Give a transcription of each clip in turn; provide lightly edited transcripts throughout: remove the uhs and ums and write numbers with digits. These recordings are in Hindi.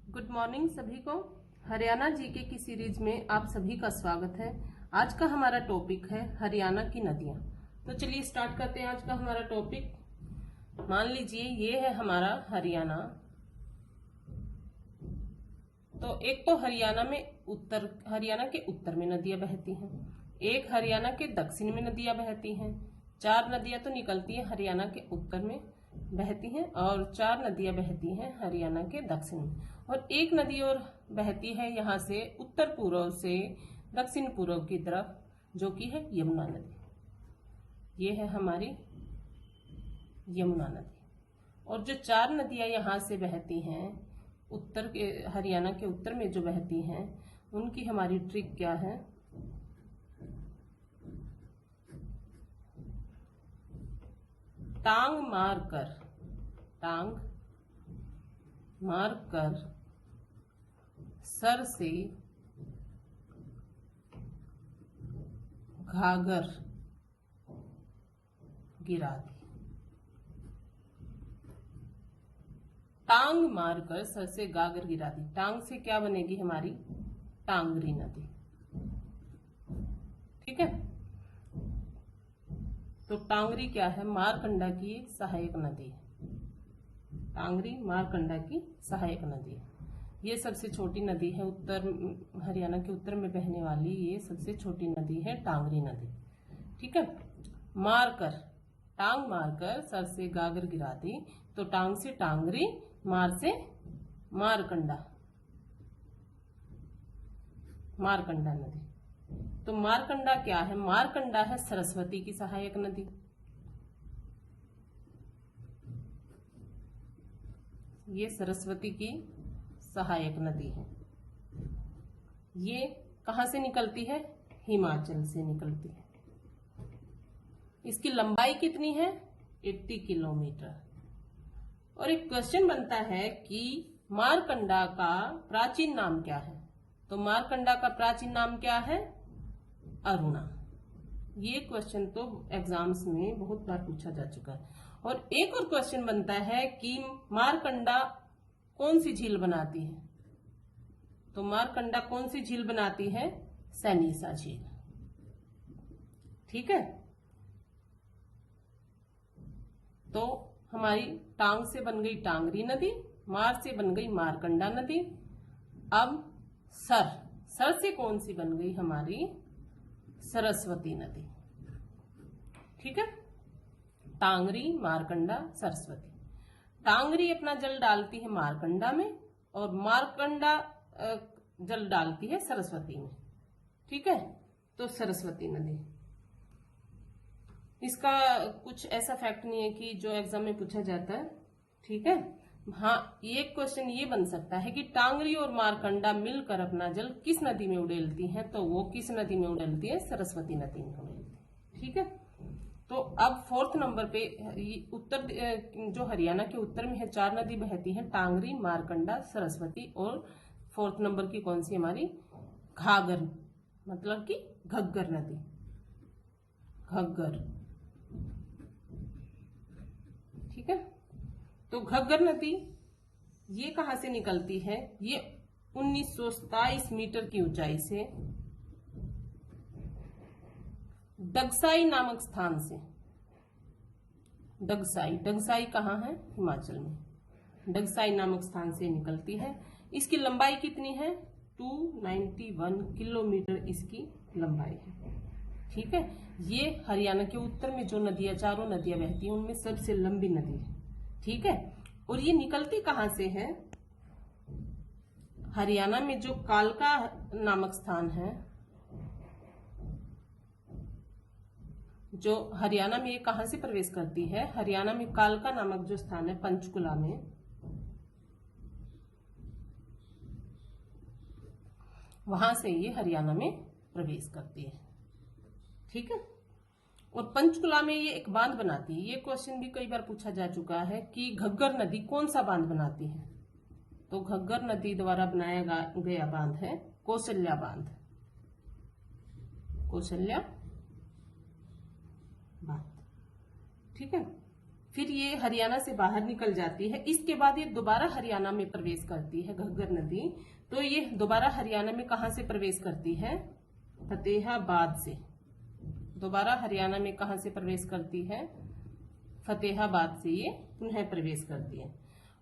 गुड मॉर्निंग सभी को। हरियाणा जीके की सीरीज में आप सभी का स्वागत है। आज का हमारा टॉपिक है हरियाणा की नदियां। तो चलिए स्टार्ट करते हैं आज का हमारा टॉपिक। मान लीजिए ये है हमारा हरियाणा। तो एक तो हरियाणा के उत्तर में नदियां बहती हैं, एक हरियाणा के दक्षिण में नदियां बहती हैं। 4 नदियां तो निकलती हैं हरियाणा के उत्तर में बहती हैं और 4 नदियां बहती हैं हरियाणा के दक्षिण में, और एक नदी और बहती है यहाँ से उत्तर पूर्व से दक्षिण पूर्व की तरफ, जो कि है यमुना नदी। ये है हमारी यमुना नदी। और जो 4 नदियां यहाँ से बहती हैं हरियाणा के उत्तर में जो बहती हैं, उनकी हमारी ट्रिक क्या है। टांग मारकर सर से घाघर गिरा दी। टांग मारकर सर से गागर गिरा दी। टांग से क्या बनेगी हमारी टांगरी नदी। ठीक है, तो टांगरी क्या है, मारकंडा की सहायक नदी है। टांगरी मारकंडा की सहायक नदी है। ये सबसे छोटी नदी है, हरियाणा के उत्तर में बहने वाली ये सबसे छोटी नदी है टांगरी नदी। ठीक है, टांग मारकर सर से गागर गिरा दी। तो टांग से टांगरी, मार से मारकंडा नदी। तो मारकंडा क्या है, मारकंडा है सरस्वती की सहायक नदी। ये सरस्वती की सहायक नदी है। ये कहां से निकलती है, हिमाचल से निकलती है। इसकी लंबाई कितनी है, 80 किलोमीटर। और एक क्वेश्चन बनता है कि मारकंडा का प्राचीन नाम क्या है। तो मारकंडा का प्राचीन नाम क्या है, अरुणा। ये क्वेश्चन तो एग्जाम्स में बहुत बार पूछा जा चुका है। और एक और क्वेश्चन बनता है कि मारकंडा कौन सी झील बनाती है। तो मारकंडा कौन सी झील बनाती है, सैनीसा झील। ठीक है, तो हमारी टांग से बन गई टांगरी नदी, मार से बन गई मारकंडा नदी। अब सर से कौन सी बन गई हमारी सरस्वती नदी। ठीक है, टांगरी मारकंडा सरस्वती। टांगरी अपना जल डालती है मारकंडा में और मारकंडा जल डालती है सरस्वती में। ठीक है, तो सरस्वती नदी। इसका कुछ ऐसा फैक्ट नहीं है कि जो एग्जाम में पूछा जाता है। ठीक है, हाँ, ये क्वेश्चन ये बन सकता है कि टांगरी और मारकंडा मिलकर अपना जल किस नदी में उड़ेलती हैं। तो वो किस नदी में उड़ेलती है, सरस्वती नदी में उड़ेलती है। ठीक है, तो अब 4th नंबर पे जो हरियाणा के उत्तर में है 4 नदी बहती हैं, टांगरी मारकंडा सरस्वती। और 4th नंबर की कौन सी हमारी घाघर, मतलब कि घग्गर नदी। घग्गर। ठीक है, तो घग्गर नदी ये कहां से निकलती है, ये 1927 मीटर की ऊंचाई से डगसाई नामक स्थान से। डगसाई कहां है, हिमाचल में। डगसाई नामक स्थान से निकलती है। इसकी लंबाई कितनी है, 291 किलोमीटर इसकी लंबाई है। ठीक है, ये हरियाणा के उत्तर में जो नदियां 4 नदियां बहती हैं उनमें सबसे लंबी नदी है। ठीक है, और ये निकलती कहां से है, हरियाणा में जो कालका नामक स्थान है, जो हरियाणा में ये कहां से प्रवेश करती है, हरियाणा में कालका नामक जो स्थान है पंचकुला में, वहां से ये हरियाणा में प्रवेश करती है। ठीक है, और पंचकुला में ये एक बांध बनाती है। ये क्वेश्चन भी कई बार पूछा जा चुका है कि घग्गर नदी कौन सा बांध बनाती है। तो घग्गर नदी द्वारा बनाया गया बांध है कौशल्या बांध। कौशल्या बांध। ठीक है, फिर ये हरियाणा से बाहर निकल जाती है। इसके बाद ये दोबारा हरियाणा में प्रवेश करती है, घग्गर नदी। तो ये दोबारा हरियाणा में कहां से प्रवेश करती है? फतेहाबाद से। दोबारा हरियाणा में कहां से प्रवेश करती है? फतेहाबाद से ये पुनः प्रवेश करती है।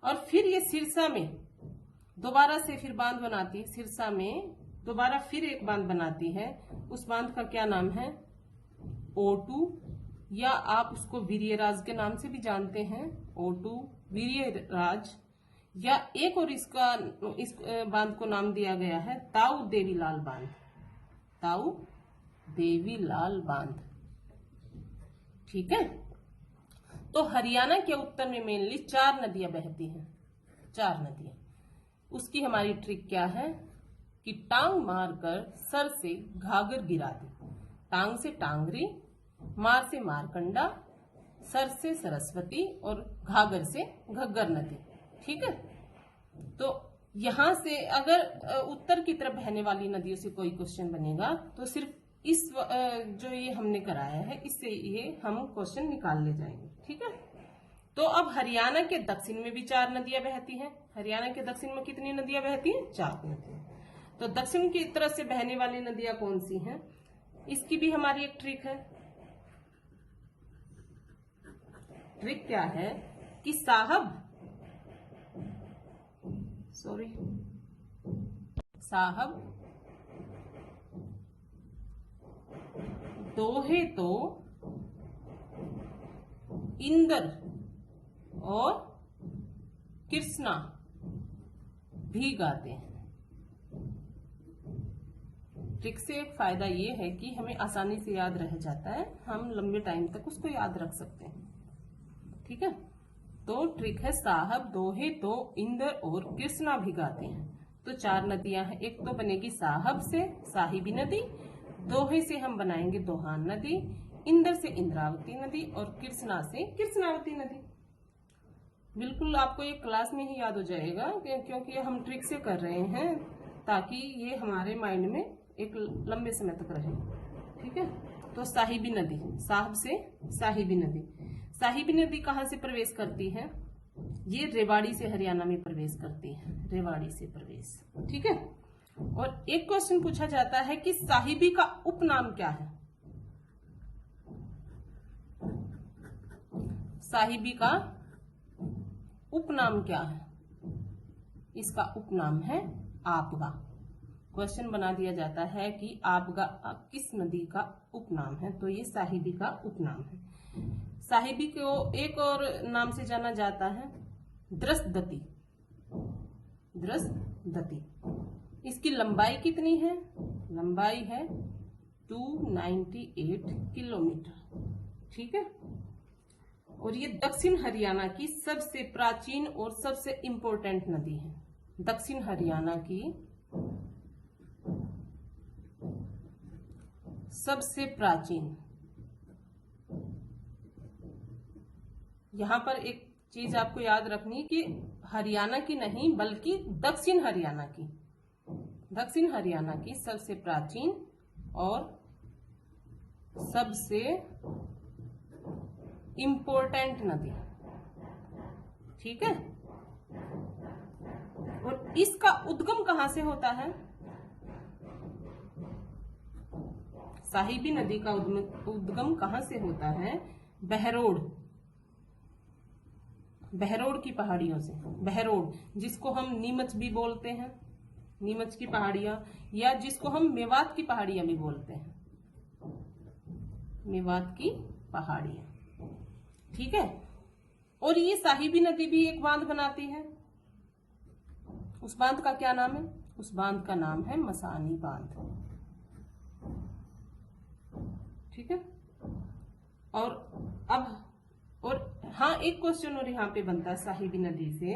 और फिर ये सिरसा में दोबारा से फिर बांध बनाती है। सिरसा में दोबारा फिर एक बांध बनाती है। उस बांध का क्या नाम है? O2, या आप उसको वीर्यराज के नाम से भी जानते हैं, O2 वीर्यराज। या एक और इस बांध को नाम दिया गया है ताऊ देवीलाल बांध। ताऊ देवीलाल बांध, ठीक है। तो हरियाणा के उत्तर में मेनली 4 नदियां बहती हैं, 4 नदियां। उसकी हमारी ट्रिक क्या है कि टांग मारकर सर से घाघर गिरा दी। टांग से टांगरी, मार से मारकंडा, सर से सरस्वती और घाघर से घग्गर नदी, ठीक है। तो यहां से अगर उत्तर की तरफ बहने वाली नदियों से कोई क्वेश्चन बनेगा तो सिर्फ इस जो ये हमने कराया है इससे ये हम क्वेश्चन निकाल ले जाएंगे, ठीक है। तो अब हरियाणा के दक्षिण में भी 4 नदियां बहती हैं। हरियाणा के दक्षिण में कितनी नदियां बहती हैं? 4 नदियां। तो दक्षिण की तरफ से बहने वाली नदियां कौन सी हैं? इसकी भी हमारी एक ट्रिक है। ट्रिक क्या है कि साहब दोहे तो इंदर और कृष्णा भी गाते हैं। ट्रिक से एक फायदा ये है कि हमें आसानी से याद रह जाता है, हम लंबे टाइम तक उसको याद रख सकते हैं, ठीक है। तो ट्रिक है साहब दोहे तो इंदर और कृष्णा भी गाते हैं। तो 4 नदियां हैं। एक तो बनेगी साहब से साहिबी नदी, दोहे से हम बनाएंगे दोहान नदी, इंदर से इंद्रावती नदी और कृष्णा से कृष्णावती नदी। बिल्कुल आपको ये क्लास में ही याद हो जाएगा क्योंकि हम ट्रिक से कर रहे हैं ताकि ये हमारे माइंड में एक लंबे समय तक रहे, ठीक है। तो साहिबी नदी, साहब से साहिबी नदी। साहिबी नदी कहां से प्रवेश करती है? ये रेवाड़ी से हरियाणा में प्रवेश करती है, रेवाड़ी से प्रवेश, ठीक है। और एक क्वेश्चन पूछा जाता है कि साहिबी का उपनाम क्या है? साहिबी का उपनाम क्या है? इसका उपनाम है आपगा। क्वेश्चन बना दिया जाता है कि आपगा किस नदी का उपनाम है, तो ये साहिबी का उपनाम है। साहिबी को एक और नाम से जाना जाता है द्रसदती। द्रसदती। इसकी लंबाई कितनी है? लंबाई है 298 किलोमीटर, ठीक है। और ये दक्षिण हरियाणा की सबसे प्राचीन और सबसे इंपॉर्टेंट नदी है। दक्षिण हरियाणा की सबसे प्राचीन। यहां पर एक चीज आपको याद रखनी कि हरियाणा की नहीं बल्कि दक्षिण हरियाणा की, दक्षिण हरियाणा की सबसे प्राचीन और सबसे इंपॉर्टेंट नदी, ठीक है। और इसका उद्गम कहां से होता है? साहिबी नदी का उद्गम कहां से होता है? बहरोड, बहरोड की पहाड़ियों से। बहरोड जिसको हम नीमच भी बोलते हैं, नीमच की पहाड़ियां, या जिसको हम मेवात की पहाड़ियां भी बोलते हैं, मेवात की पहाड़ियां, ठीक है। और ये साहिबी नदी भी एक बांध बनाती है। उस बांध का क्या नाम है? उस बांध का नाम है मसानी बांध, ठीक है। और हाँ, एक क्वेश्चन और यहाँ पे बनता है साहिबी नदी से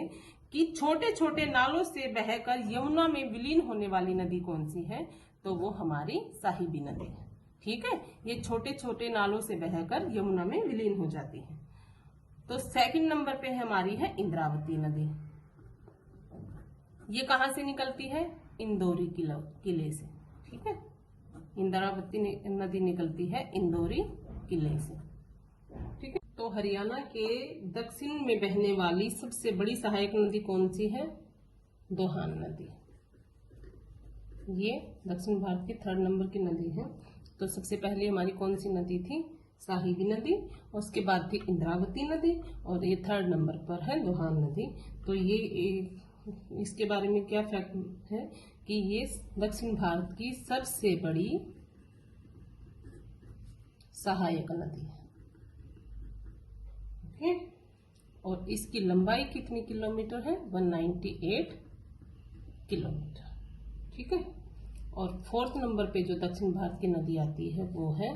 कि छोटे छोटे नालों से बहकर यमुना में विलीन होने वाली नदी कौन सी है? तो वो हमारी साहिबी नदी है, ठीक है। ये छोटे छोटे नालों से बहकर यमुना में विलीन हो जाती है। तो सेकंड नंबर पे हमारी है इंद्रावती नदी। ये कहां से निकलती है? इंदौरी किले से, ठीक है। इंद्रावती नदी निकलती है इंदौरी किले से, ठीक है। तो हरियाणा के दक्षिण में बहने वाली सबसे बड़ी सहायक नदी कौन सी है? दोहान नदी। ये दक्षिण भारत की 3rd नंबर की नदी है। तो सबसे पहले हमारी कौन सी नदी थी? साहिबी नदी। उसके बाद थी इंद्रावती नदी और ये 3rd नंबर पर है दोहान नदी। तो ये इसके बारे में क्या फैक्ट है कि ये दक्षिण भारत की सबसे बड़ी सहायक नदी है। ओके, और इसकी लंबाई कितनी किलोमीटर है? 198 किलोमीटर। ठीक है, और 4th नंबर पे जो दक्षिण भारत की नदी आती है वो है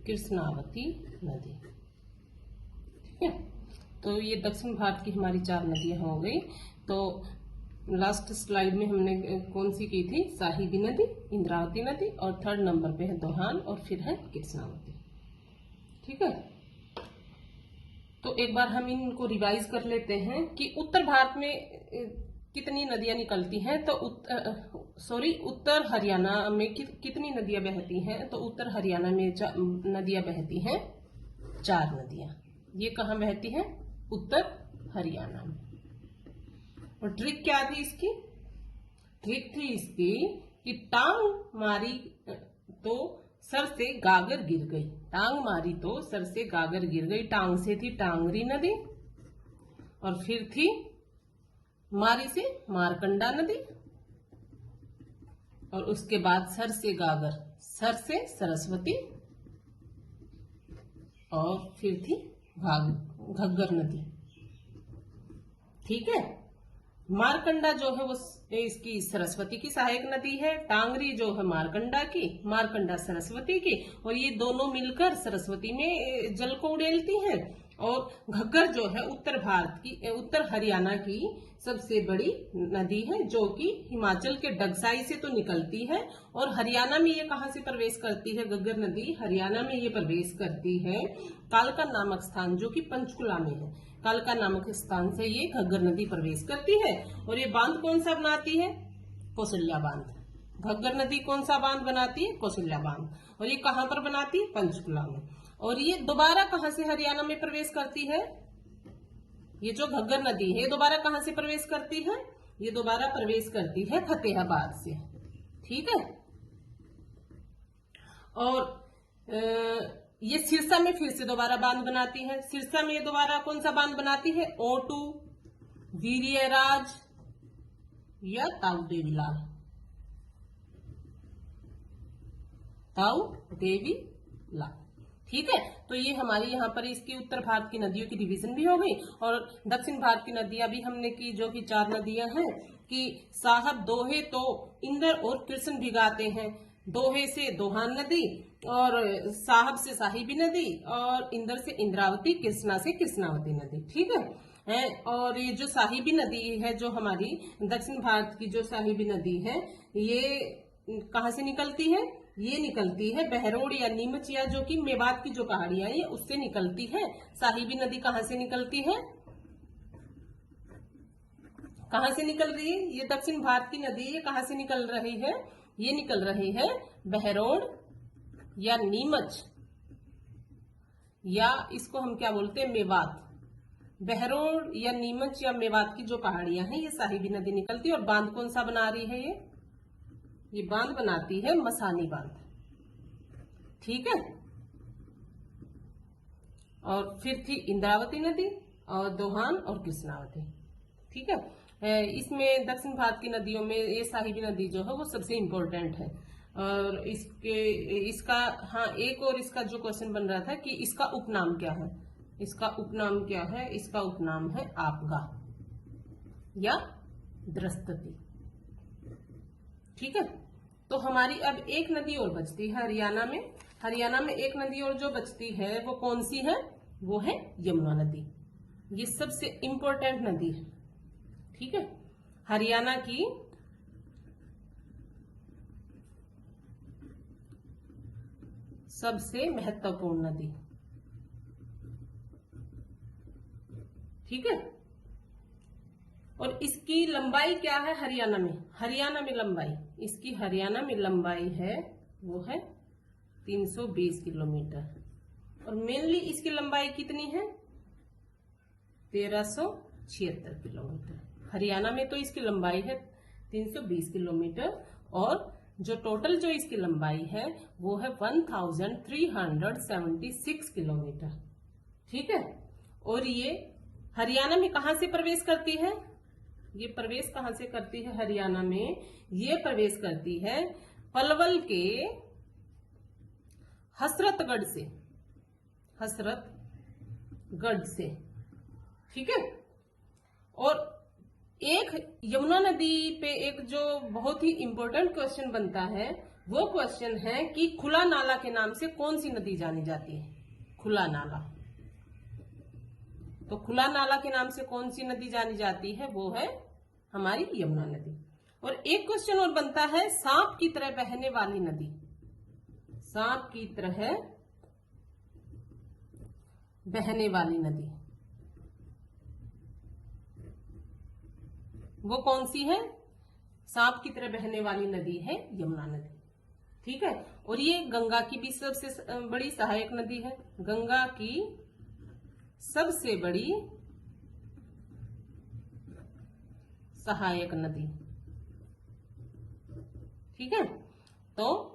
कृष्णावती नदी। ठीक है, तो ये दक्षिण भारत की हमारी 4 नदियां हो गई। तो लास्ट स्लाइड में हमने कौन सी की थी? साहिबी नदी, इंद्रावती नदी और 3rd नंबर पे है दोहान और फिर है कृष्णावती। ठीक है, तो एक बार हम इनको रिवाइज कर लेते हैं कि उत्तर भारत में कितनी नदियां निकलती हैं। तो उत्तर हरियाणा में कितनी नदियां बहती हैं? तो उत्तर हरियाणा में नदियां बहती हैं 4 नदियां। ये कहाँ बहती हैं? उत्तर हरियाणा में। और ट्रिक क्या थी इसकी? ट्रिक थी इसकी कि टांग मारी तो सर से गागर गिर गई। टांग मारी तो सर से गागर गिर गई। टांग से थी टांगरी नदी और फिर थी मारी से मारकंडा नदी और उसके बाद सर से गागर, सर से सरस्वती और फिर थी घग्गर नदी। ठीक है, मारकंडा जो है वो इसकी सरस्वती की सहायक नदी है। टांगरी जो है मारकंडा की, मारकंडा सरस्वती की, और ये दोनों मिलकर सरस्वती में जल को उड़ेलती हैं। और घग्गर जो है उत्तर भारत की, उत्तर हरियाणा की सबसे बड़ी नदी है जो कि हिमाचल के डगसाई से तो निकलती है और हरियाणा में ये कहां से प्रवेश करती है? घग्गर नदी हरियाणा में ये प्रवेश करती है कालका नामक स्थान जो कि पंचकुला में है। कालका नामक स्थान से ये घग्गर नदी प्रवेश करती है और ये बांध कौन सा बनाती है? कौशल्या बांध। घग्गर नदी कौन सा बांध बनाती है? कौशल्या बांध। और ये कहां पर बनाती है? पंचकुला में। और ये दोबारा कहां से हरियाणा में प्रवेश करती है? ये जो घग्गर नदी है दोबारा कहां से प्रवेश करती है? ये दोबारा प्रवेश करती है फतेहाबाद से। ठीक है, और ये सिरसा में फिर से दोबारा बांध बनाती है। सिरसा में ये दोबारा कौन सा बांध बनाती है? ओटू, वीर्यराज या ताऊ देवीलाल। ताऊ देवीलाल। ठीक है, तो ये हमारी यहाँ पर इसकी उत्तर भारत की नदियों की डिवीजन भी हो गई और दक्षिण भारत की नदियां भी हमने की जो कि 4 नदियां हैं कि साहब दोहे तो इंद्र और कृष्ण भिगाते हैं। दोहे से दोहान नदी और साहब से साहिबी नदी और इंद्र से इंद्रावती, कृष्णा से कृष्णावती नदी। ठीक है, और ये जो साहिबी नदी है जो हमारी दक्षिण भारत की जो साहिबी नदी है ये कहाँ से निकलती है? ये निकलती है बहरोड या नीमच या जो कि मेवात की जो पहाड़ियां है उससे निकलती है। साहिबी नदी कहाँ से निकलती है? कहाँ से निकल रही है? ये दक्षिण भारत की नदी है, कहाँ से निकल रही है? ये निकल रही है बहरोड या नीमच या इसको हम क्या बोलते हैं? मेवात। बहरोड या नीमच या मेवात की जो पहाड़ियां हैं ये साहिबी नदी निकलती है। और बांध कौन सा बना रही है? ये बांध बनाती है मसानी बांध। ठीक है, और फिर थी इंद्रावती नदी और दोहान और कृष्णावती। ठीक है, इसमें दक्षिण भारत की नदियों में ये साहिबी नदी जो है वो सबसे इम्पोर्टेंट है। और इसका एक और इसका जो क्वेश्चन बन रहा था कि इसका उपनाम क्या है? इसका उपनाम क्या है? इसका उपनाम है आपगा या द्रस्तती। ठीक है, तो हमारी अब एक नदी और बचती है हरियाणा में। हरियाणा में एक नदी और जो बचती है वो कौन सी है? वो है यमुना नदी। ये सबसे इंपॉर्टेंट नदी है। ठीक है, हरियाणा की सबसे महत्वपूर्ण नदी। ठीक है, और इसकी लंबाई क्या है हरियाणा में? हरियाणा में लंबाई इसकी हरियाणा में लंबाई है वो है 320 किलोमीटर और मेनली इसकी लंबाई कितनी है 1376 किलोमीटर। हरियाणा में तो इसकी लंबाई है 320 किलोमीटर और जो टोटल जो इसकी लंबाई है वो है 1376 किलोमीटर। ठीक है, और ये हरियाणा में कहां से प्रवेश करती है, ये प्रवेश कहां से करती है हरियाणा में, ये प्रवेश करती है पलवल के हसरतगढ़ से, हसरतगढ़ से। ठीक है, और एक यमुना नदी पे एक जो बहुत ही इंपॉर्टेंट क्वेश्चन बनता है वो क्वेश्चन है कि खुला नाला के नाम से कौन सी नदी जानी जाती है, खुला नाला। तो खुला नाला के नाम से कौन सी नदी जानी जाती है, वो है हमारी यमुना नदी। और एक क्वेश्चन और बनता है सांप की तरह बहने वाली नदी, सांप की तरह बहने वाली नदी वो कौन सी है, सांप की तरह बहने वाली नदी है यमुना नदी। ठीक है, और ये गंगा की भी सबसे बड़ी सहायक नदी है, गंगा की सबसे बड़ी सहायक नदी। ठीक है, तो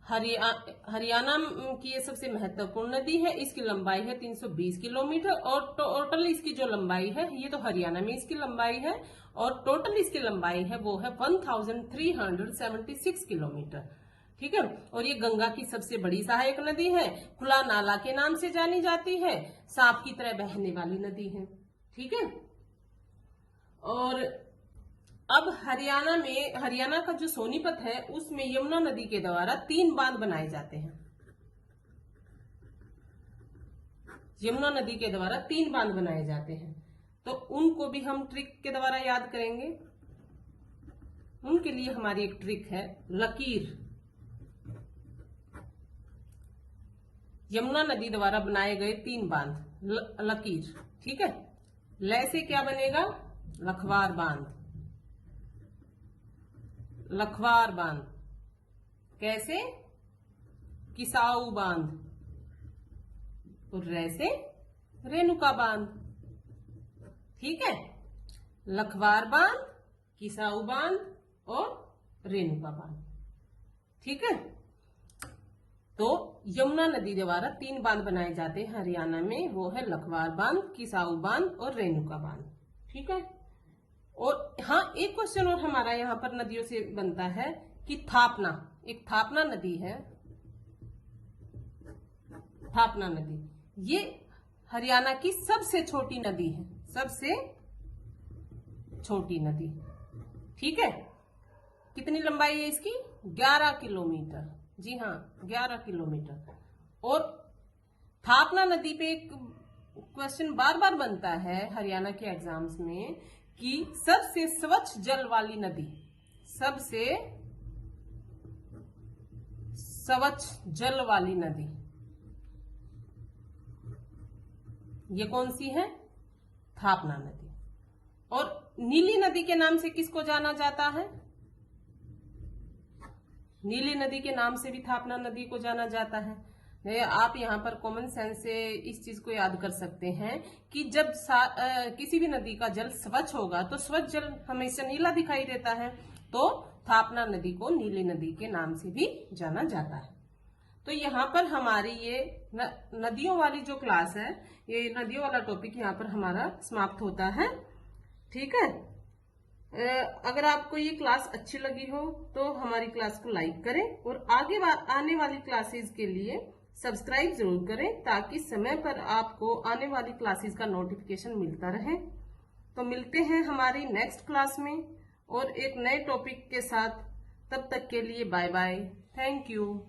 हरियाणा की ये सबसे महत्वपूर्ण नदी है, इसकी लंबाई है 320 किलोमीटर और टोटल इसकी जो लंबाई है, ये तो हरियाणा में इसकी लंबाई है और टोटल इसकी लंबाई है वो है 1376 किलोमीटर। ठीक है, और ये गंगा की सबसे बड़ी सहायक नदी है, खुला नाला के नाम से जानी जाती है, सांप की तरह बहने वाली नदी है। ठीक है, और अब हरियाणा का जो सोनीपत है उसमें यमुना नदी के द्वारा 3 बांध बनाए जाते हैं, यमुना नदी के द्वारा 3 बांध बनाए जाते हैं। तो उनको भी हम ट्रिक के द्वारा याद करेंगे। उनके लिए हमारी एक ट्रिक है लकीर। यमुना नदी द्वारा बनाए गए 3 बांध लकीर। ठीक है, ल से क्या बनेगा, लखवार बांध, लखवार बांध। कैसे, किसाऊ बांध, और रे से रेणुका बांध। ठीक है, लखवार बांध, किसाऊ बांध और रेणुका बांध। ठीक है, तो यमुना नदी द्वारा 3 बांध बनाए जाते हैं हरियाणा में, वो है लखवार बांध, किसाऊ बांध और रेणुका बांध। ठीक है, और हाँ एक क्वेश्चन और हमारा यहाँ पर नदियों से बनता है कि थापना, एक थापना नदी है, थापना नदी, ये हरियाणा की सबसे छोटी नदी है, सबसे छोटी नदी। ठीक है, कितनी लंबाई है इसकी, 11 किलोमीटर। जी हाँ, 11 किलोमीटर। और थापना नदी पे एक क्वेश्चन बार बार बनता है हरियाणा के एग्जाम्स में कि सबसे स्वच्छ जल वाली नदी, सबसे स्वच्छ जल वाली नदी ये कौन सी है, थापना नदी। और नीली नदी के नाम से किसको जाना जाता है, नीली नदी के नाम से भी थापना नदी को जाना जाता है। आप यहाँ पर कॉमन सेंस से इस चीज को याद कर सकते हैं कि जब किसी भी नदी का जल स्वच्छ होगा तो स्वच्छ जल हमेशा नीला दिखाई देता है, तो थापना नदी को नीली नदी के नाम से भी जाना जाता है। तो यहाँ पर हमारी ये नदियों वाली जो क्लास है, ये नदियों वाला टॉपिक यहाँ पर हमारा समाप्त होता है। ठीक है, अगर आपको ये क्लास अच्छी लगी हो तो हमारी क्लास को लाइक करें और आगे आने वाली क्लासेस के लिए सब्सक्राइब जरूर करें ताकि समय पर आपको आने वाली क्लासेस का नोटिफिकेशन मिलता रहे। तो मिलते हैं हमारी नेक्स्ट क्लास में और एक नए टॉपिक के साथ। तब तक के लिए बाय बाय, थैंक यू।